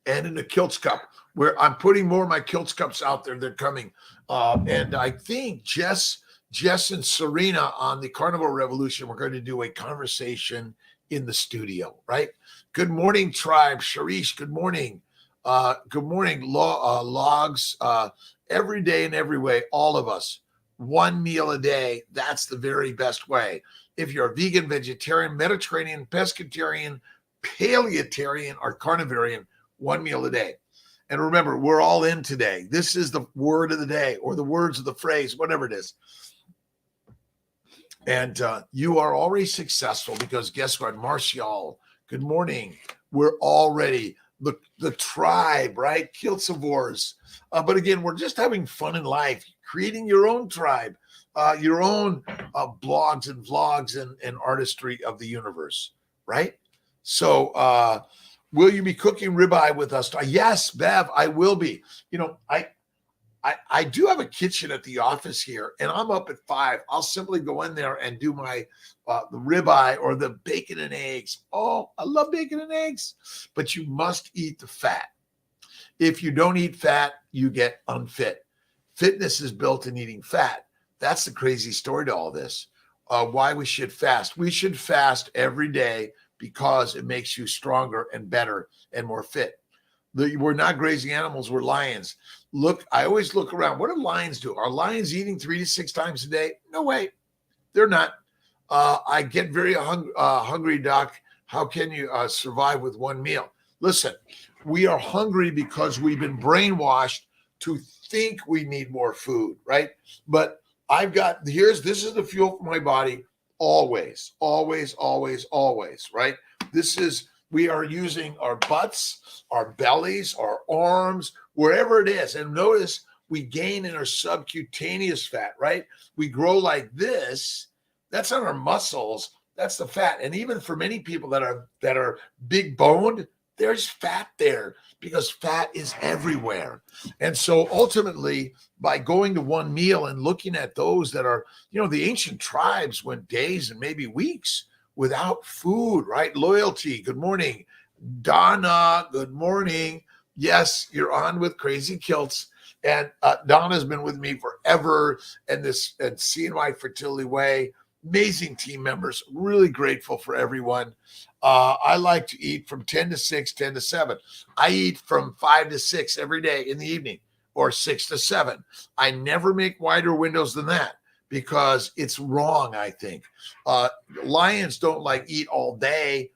and in the Kiltz cup, where I'm putting more of my Kiltz cups out there. They're coming. And I think Jess and Sabrina on the Carnival Revolution, we're going to do a conversation in the studio, right? Good morning, tribe. Sharish, good morning. Good morning, logs. Every day and every way, all of us, one meal a day. That's the very best way. If you're a vegan, vegetarian, Mediterranean, pescatarian, paleotarian, or carnivorian, one meal a day. And remember, we're all in today. This is the word of the day or the words of the phrase, whatever it is. And you are already successful because guess what? Martial, good morning. We're already the tribe, right? Kiltzivores. But again, we're just having fun in life, creating your own tribe, your own blogs and vlogs and artistry of the universe, right? So will you be cooking ribeye with us? Yes, Bev, I will be. You know, I do have a kitchen at the office here, and I'm up at 5. I'll simply go in there and do my the ribeye or the bacon and eggs. Oh, I love bacon and eggs, but you must eat the fat. If you don't eat fat, you get unfit. Fitness is built in eating fat. That's the crazy story to all this. Why we should fast. We should fast every day because it makes you stronger and better and more fit. We're not grazing animals, we're lions. Look, I always look around. What do lions do? Are lions eating 3 to 6 times a day? No way. They're not. I get very hungry, Doc. How can you survive with one meal? Listen, we are hungry because we've been brainwashed to think we need more food, right? But this is the fuel for my body always, always, always, always, right? We are using our butts, our bellies, our arms, wherever it is. And notice we gain in our subcutaneous fat, right? We grow like this. That's not our muscles. That's the fat. And even for many people that are big boned, there's fat there because fat is everywhere. And so ultimately, by going to one meal and looking at those that are, the ancient tribes went days and maybe weeks without food, right? Loyalty, good morning. Donna, good morning. Yes, you're on with Crazy Kiltz. And Donna's been with me forever and CNY Fertility Way. Amazing team members. Really grateful for everyone. I like to eat from 10 to 6, 10 to 7. I eat from 5 to 6 every day in the evening or 6 to 7. I never make wider windows than that because it's wrong, I think. Lions don't eat all day.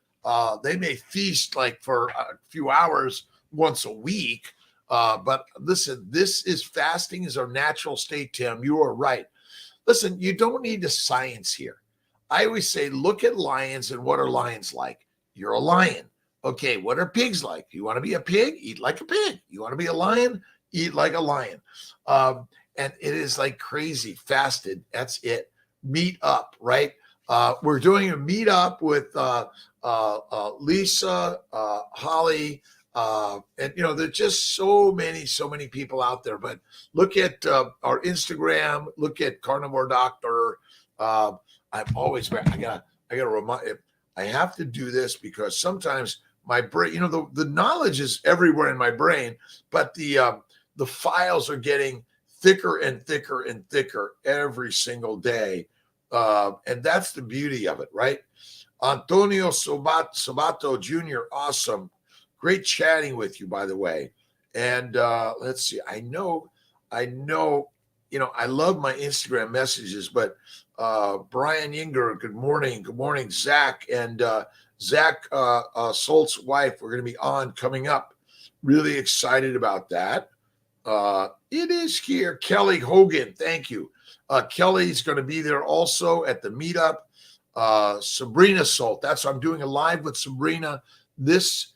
They may feast for a few hours once a week. But listen, fasting is our natural state, Tim. You are right. Listen, you don't need the science here. I always say, look at lions and what are lions like? You're a lion. Okay, what are pigs like? You want to be a pig? Eat like a pig. You want to be a lion? Eat like a lion. And it is like crazy. Fasted. That's it. Meet up, right? We're doing a meet up with Lisa, Holly, and there's just so many people out there. But look at our Instagram. Look at Carnivore Doctor. I've always I gotta remind. I have to do this because sometimes my brain, the knowledge is everywhere in my brain, but the files are getting thicker and thicker and thicker every single day. And that's the beauty of it, right? Antonio Sabato Jr., awesome. Great chatting with you, by the way. And let's see. I know, I love my Instagram messages, but Brian Yinger, good morning. Good morning, Zach. And Zach Solt's wife, we're going to be on coming up. Really excited about that. It is here. Kelly Hogan, thank you. Kelly's going to be there also at the meetup. Sabrina Solt, I'm doing a live with Sabrina this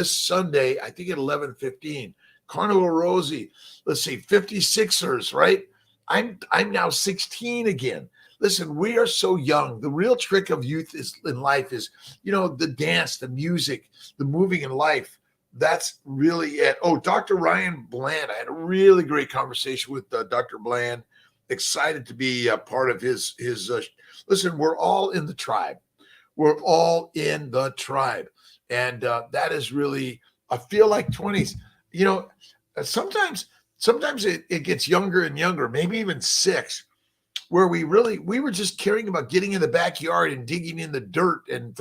Sunday, I think at 11:15. Carnival Rosie, let's see, 56ers, right? I'm now 16 again. Listen, we are so young. The real trick of youth in life is, the dance, the music, the moving in life. That's really it. Oh, Dr. Ryan Bland. I had a really great conversation with Dr. Bland. excited to be a part of his. Listen, we're all in the tribe. We're all in the tribe, and that is really. I feel like 20s. You know, sometimes it gets younger and younger, maybe even six, where we were just caring about getting in the backyard and digging in the dirt and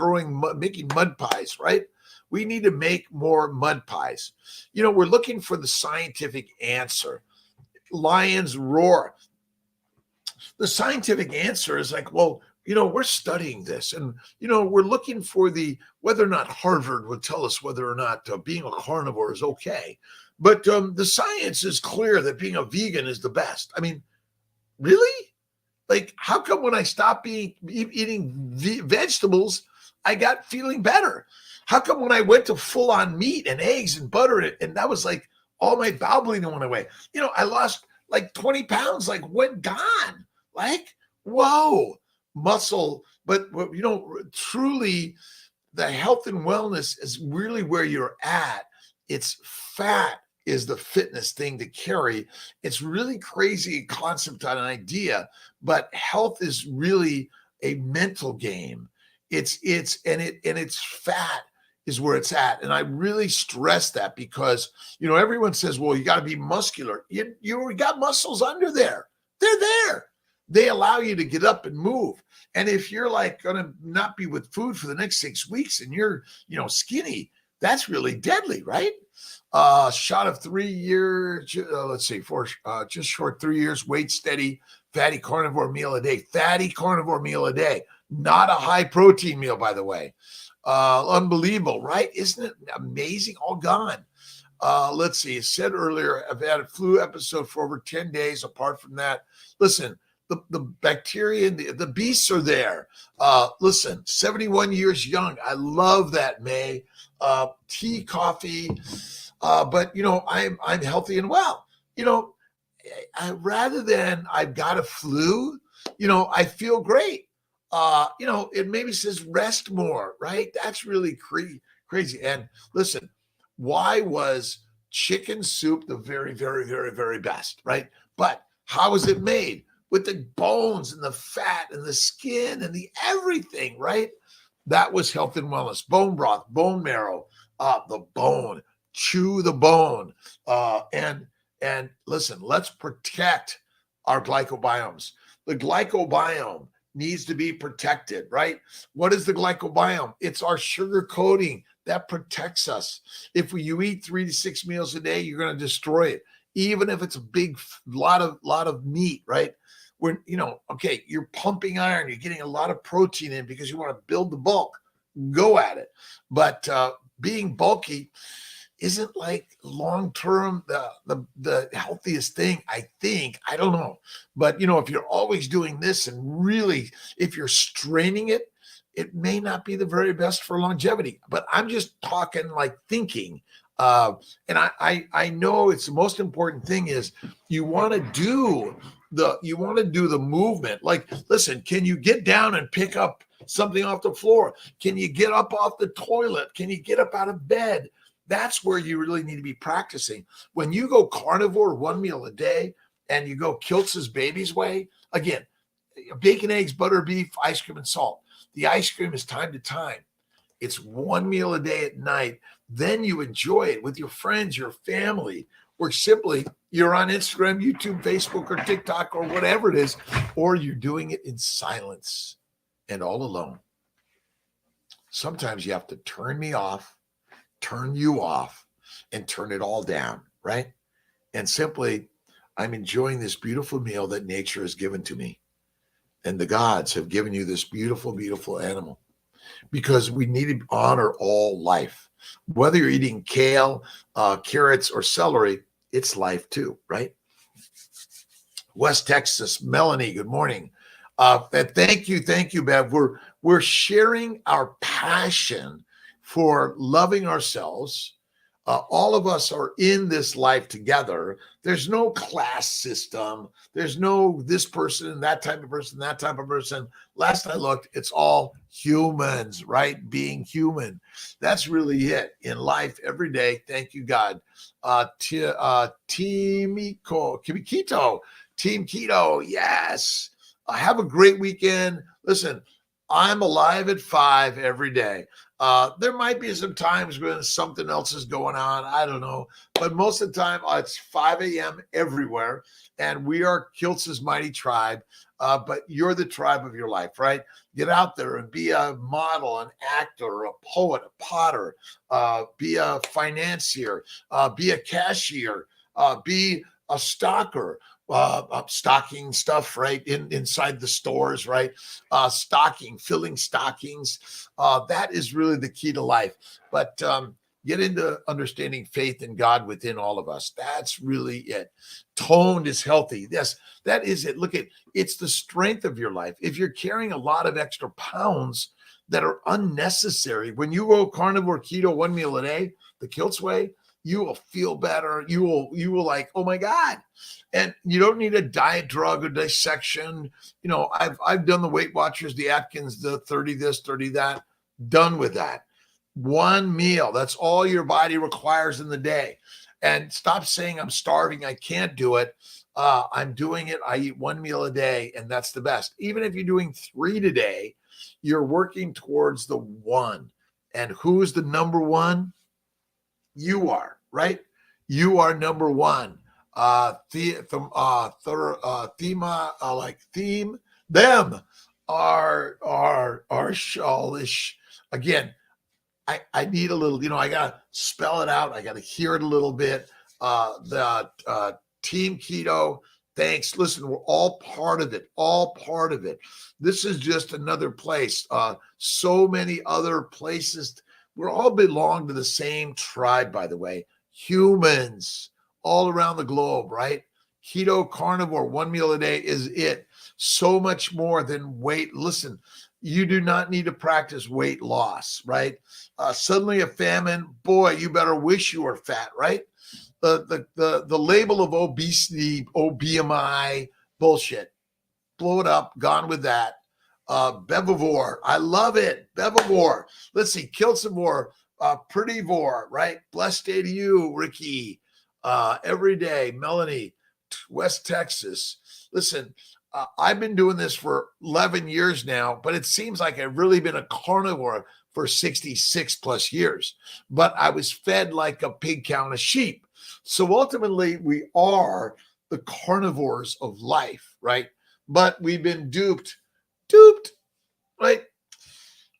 making mud pies, right? We need to make more mud pies. You know, we're looking for the scientific answer. Lions roar. The scientific answer is like, well, you know, we're studying this, and you know, we're looking for whether or not Harvard would tell us whether or not being a carnivore is okay. But the science is clear that being a vegan is the best. I mean, really? Like, how come when I stopped eating vegetables, I got feeling better? How come when I went to full on meat and eggs and butter, and that was like all my bowel bleeding went away? You know, I lost like 20 pounds, like went gone. Like, whoa, muscle. But, you know, truly the health and wellness is really where you're at. It's fat is the fitness thing to carry. It's really crazy concept on an idea, but health is really a mental game. It's fat is where it's at. And I really stress that because, you know, everyone says, well, you got to be muscular. You got muscles under there. They're there. They allow you to get up and move. And if you're like going to not be with food for the next 6 weeks and you're, you know, skinny, that's really deadly, right? Shot of 3 years, let's see, just short 3 years, weight steady, fatty carnivore meal a day. Fatty carnivore meal a day. Not a high protein meal, by the way. Unbelievable, right? Isn't it amazing? All gone. Let's see. I said earlier, I've had a flu episode for over 10 days. Apart from that, listen, the bacteria and the beasts are there. Listen, 71 years young. I love that, May. Tea, coffee. But, you know, I'm healthy and well. You know, rather than I've got a flu, you know, I feel great. You know, it maybe says rest more, right? That's really crazy. And listen, why was chicken soup the very, very, very, very best, right? But how was it made? With the bones and the fat and the skin and the everything, right? That was health and wellness. Bone broth, bone marrow, the bone, chew the bone. And listen, let's protect our glycobiomes. The glycobiome needs to be protected, right? What is the glycobiome? It's our sugar coating that protects us. If you eat 3 to 6 meals a day, you're going to destroy it, even if it's a big lot of meat, right? When, you know, okay, you're pumping iron, you're getting a lot of protein in because you want to build the bulk. Go at it. But being bulky isn't like long-term the healthiest thing, I think. I don't know. But, you know, if you're always doing this and really, if you're straining it, it may not be the very best for longevity. But I'm just talking like thinking. And I know it's the most important thing is you want to do the movement. Like, listen, can you get down and pick up something off the floor? Can you get up off the toilet? Can you get up out of bed? That's where you really need to be practicing. When you go carnivore 1 meal a day and you go Kiltz's baby's way, again, bacon, eggs, butter, beef, ice cream, and salt. The ice cream is time to time. It's 1 meal a day at night. Then you enjoy it with your friends, your family, or simply you're on Instagram, YouTube, Facebook, or TikTok, or whatever it is, or you're doing it in silence and all alone. Sometimes you have to turn me off, turn you off, and turn it all down, right? And simply, I'm enjoying this beautiful meal that nature has given to me. And the gods have given you this beautiful, beautiful animal. Because we need to honor all life. Whether you're eating kale, carrots, or celery, it's life too, right? West Texas, Melanie, good morning. Thank you, Bev. We're sharing our passion for loving ourselves. All of us are in this life together. There's no class system. There's no this person, that type of person, that type of person. Last I looked, it's all humans, right? Being human. That's really it in life every day. Thank you, God. Timiko, Team Keto. Yes. Have a great weekend. Listen, I'm alive at 5 every day. There might be some times when something else is going on. I don't know. But most of the time, it's 5 a.m. everywhere. And we are Kiltz's mighty tribe. But you're the tribe of your life, right? Get out there and be a model, an actor, a poet, a potter, be a financier, be a cashier, be a stocker, stocking stuff, right? Inside the stores, right? Filling stockings. That is really the key to life. But get into understanding faith in God within all of us. That's really it. Toned is healthy. Yes, that is it. Look at it's the strength of your life. If you're carrying a lot of extra pounds that are unnecessary, when you go carnivore keto 1 meal a day, the Kiltz way, you will feel better. You will like, oh my God. And you don't need a diet drug or dissection. You know, I've done the Weight Watchers, the Atkins, the 30 this, 30 that. Done with that. 1 meal. That's all your body requires in the day. And stop saying I'm starving. I can't do it. I'm doing it. I eat 1 meal a day, and that's the best. Even if you're doing 3 today, you're working towards the 1. And who's the number 1? You are, right? You are number 1. Theme, them are shallish. Again, I need a little, I got to spell it out. I got to hear it a little bit. The Team Keto, thanks. Listen, we're all part of it, This is just another place. So many other places. We all belong to the same tribe, by the way. Humans all around the globe, right? Keto carnivore, 1 meal a day is it. So much more than weight. Listen, you do not need to practice weight loss, right? Suddenly a famine, boy, you better wish you were fat, right? The label of obesity, BMI, bullshit. Blow it up, gone with that. Bevivore, I love it. Bevivore. Let's see, Kiltzivore, Prettyvore, right? Blessed day to you, Ricky. Every day, Melanie, West Texas. Listen, I've been doing this for 11 years now, but it seems like I've really been a carnivore for 66 plus years. But I was fed like a pig cow and a sheep. So ultimately, we are the carnivores of life, right? But we've been duped, right?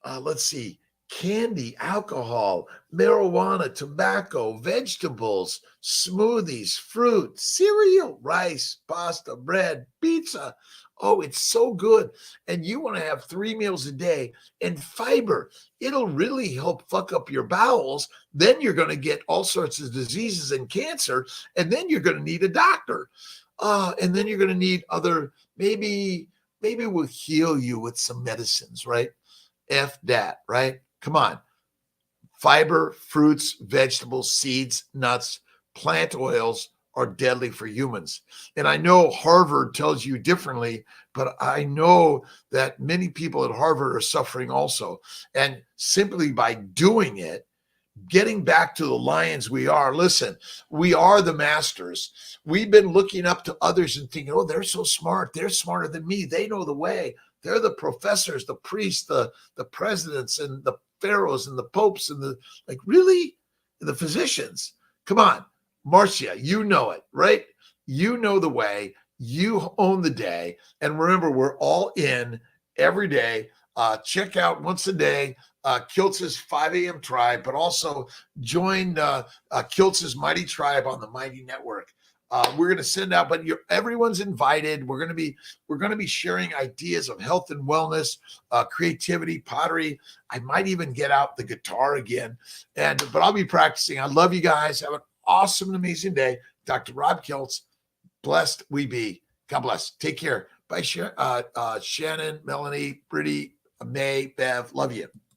Let's see. Candy, alcohol, marijuana, tobacco, vegetables, smoothies, fruit, cereal, rice, pasta, bread, pizza. Oh, it's so good. And you want to have 3 meals a day and fiber. It'll really help fuck up your bowels. Then you're going to get all sorts of diseases and cancer. And then you're going to need a doctor. And then you're going to need other, maybe we'll heal you with some medicines, right? F that, right? Come on. Fiber, fruits, vegetables, seeds, nuts, plant oils are deadly for humans. And I know Harvard tells you differently, but I know that many people at Harvard are suffering also. And simply by doing it, getting back to the lions we are, listen, we are the masters. We've been looking up to others and thinking, oh, they're so smart. They're smarter than me. They know the way. They're the professors, the priests, the presidents, and the pharaohs, and the popes, and really? The physicians. Come on, Marcia, you know it, right? You know the way. You own the day. And remember, we're all in every day. Check out once a day Kiltz's 5 a.m. tribe, but also join Kiltz's Mighty Tribe on the Mighty Network. We're going to send out, but everyone's invited. We're going to be sharing ideas of health and wellness, creativity, pottery. I might even get out the guitar again, but I'll be practicing. I love you guys. Have an awesome and amazing day. Dr. Rob Kiltz, blessed we be. God bless. Take care. Bye, Shannon, Melanie, Brittany, May, Bev. Love you.